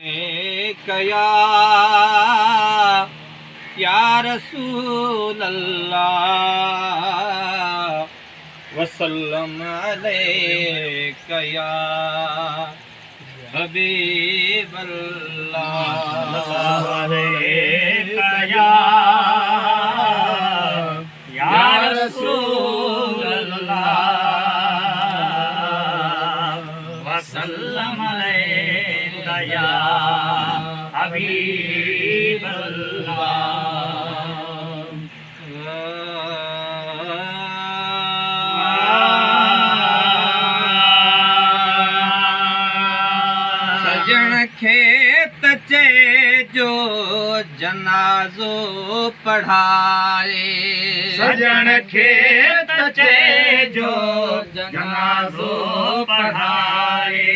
कया या रसूल अल्लाह वसल्लम अलैका या हबीब अल्लाह या रसूल अल्लाह वसल्लम अलैका या हबीब सजण खेत चे जो जनाजो पढ़ाए सजण खेत चे जो जनाजो पढ़ाए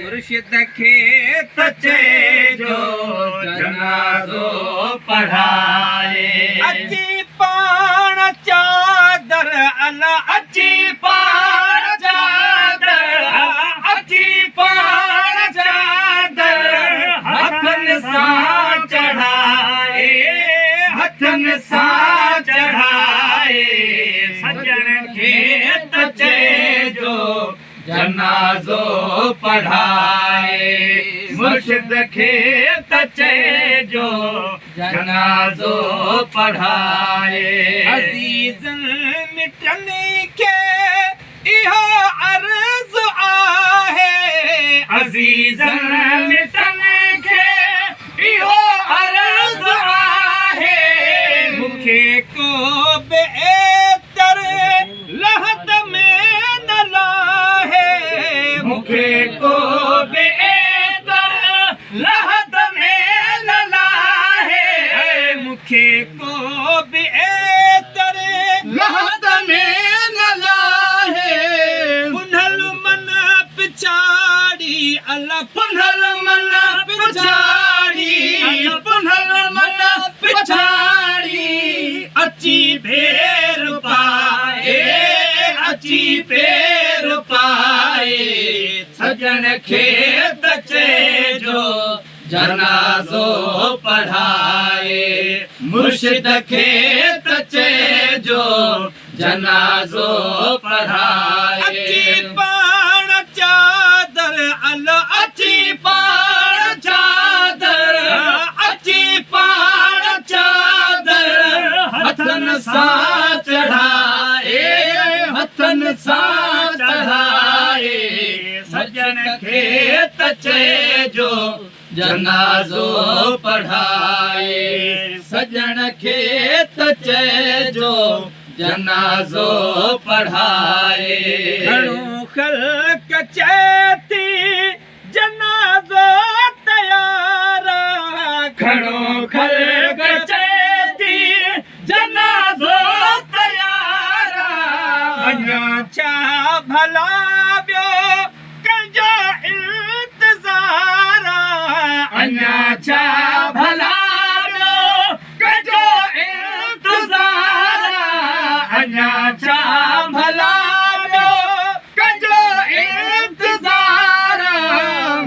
मुर्शिद खेत चे जो जनाजो पढ़ाए अची पाण चादर अला अची पाण चादर अची पाण चादर हथन सां चढ़ाए हथन सां चढ़ाए सजण खेत चे जो जनाजो पढ़ाए मुर्शिद खेत चे जो जनाजो पढ़ाए अज़ीज़न मिटने के इहो अर्ज़ आहे अज़ीज़न मिटने के इहो अर्ज़ आहे मूंखे को बेअतर लहद में न लाहे मूंखे को बेअतर लहद में न लाहे मूंखे को बेअतर लहद में न लाहे पुनल मन पिछाड़ी अल्लाह पुनल मन पिछाड़ी पुनल मन पिछाड़ी अची भेर पाए अची भेर पाए सजण खेत चे जो जनाजो पढ़ाए मुर्शिद खेत चे जो जनाजो पढ़ाए अची पाण चादर अल्लाह अची पाण चादर अची पाण चादर हथन सां चढ़ाए हथन सां चढ़ाए सजण खेत चे जो जनाजो पढ़ाए सजण खेत चे जो जनाजो पढ़ाए घणो ख़ल्क़ चेती जनाज़ो तयार घणो ख़ल्क़ चेती जनाज़ो तयार अञा छा भला ॿियो कंहिंजो इंतज़ार अञा छा भला ॿियो कंहिंजो इंतज़ार अञा छा भला ॿियो कंहिंजो इंतज़ार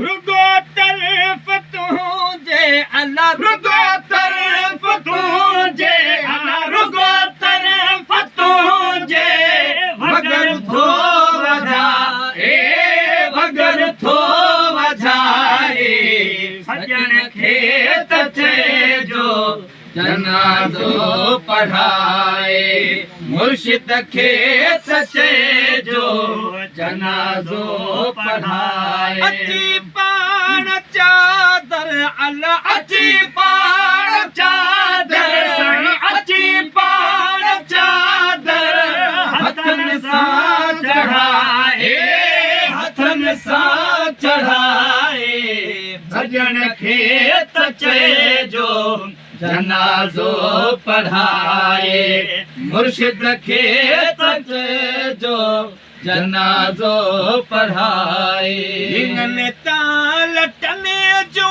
रुगो तरफ़ तुंहिंजे अल्लाह रुगो तरफ़ तुंहिंजे रुगो तरफ़ तुंहिंजे वगर थो वधाए वगर थो वधाए सजण खेत चे जो जनाजो पढ़ाए मुर्शिद खेत चे जो जनाजो पढ़ाए अची पाण चादर अल्लाह अची पाण चादर अची पाण चादर हथन सां चढ़ाए हथन सां चढ़ाए सजण खेत चे जो जनाजो पढ़ाए मुर्शिद खेत चे जो जनाजो पढ़ाए हिंगन ताल टने जो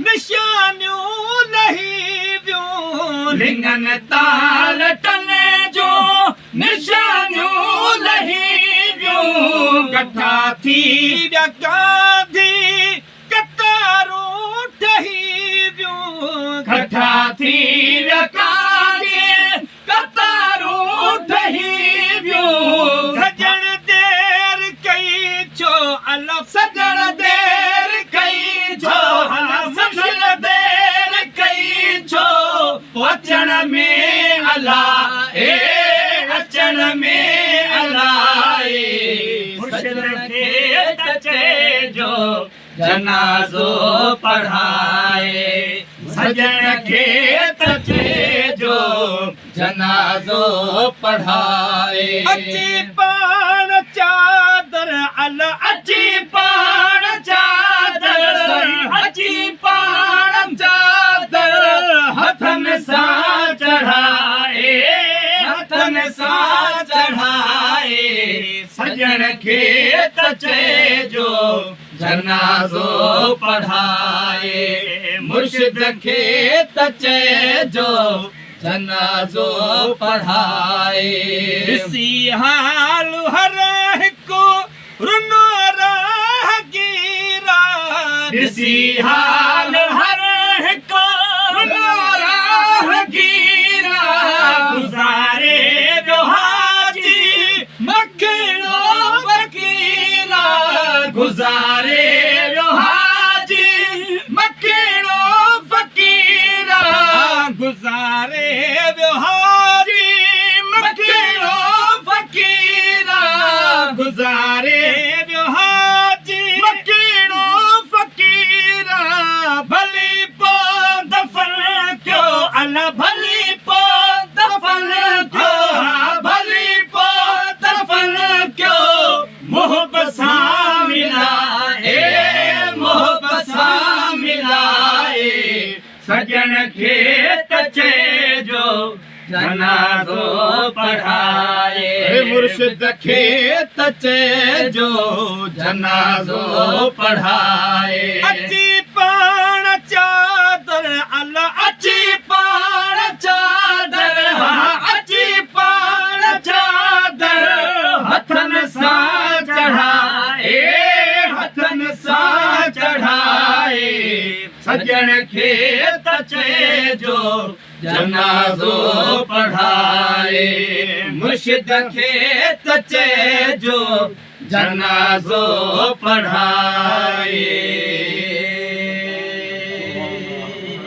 निशानियूं लही वियूं लिंगन ताल टने जो निशानियूं लही वियूं कथा थी विया गांधी कतारूं कठा थी विकागे कतारूं ठही वियूं सजण देर कई छो अला सजण देर कई छो मुर्शिद देर कई छो अचण में अला ए अचण में अला मुर्शिद खे त चइजो जनाज़ो पढ़ाए सजण खे त चइजो जनाज़ो पढ़ाए अची पाण चादर अला अची पाण चादर अची पाण चादर हथन सां चढ़ाए हथन सां चढ़ाए सजण खे त चइजो जनाज़ो पढ़ाए मुर्शिद खे त चइजो जनाज़ो पढ़ाए ॾिसी हाल हर हिकु रुनो राहगीरा ॾिसी हाल हर हिकु राहगीरा गुज़ारे वियो हाजी मखणो फ़क़ीरा गुज़ारे वियो हाजी मखणो फ़क़ीरा गुज़ारे वियो हाजी मखणो फ़क़ीरा गुज़ारे वियो हाजी मखणो फ़क़ीरा भली पो दफ़न कयो अला भली पो दफ़न कयो भली पो दफ़न कयो मोहब्बत सां मिलाए मोहब्बत सां मिलाए सजण खे त चइजो जनाज़ो पढ़ाए मुर्शिद खे त चइजो जनाज़ो पढ़ाए अची पाण चादर अला अची पाण चादर अची पाण चादर हथन सां चढ़ाए हथन सां चढ़ाए सजण खे त चइजो जनाज़ो पढ़ाए मुर्शिद खे त चइजो जनाज़ो पढ़ाए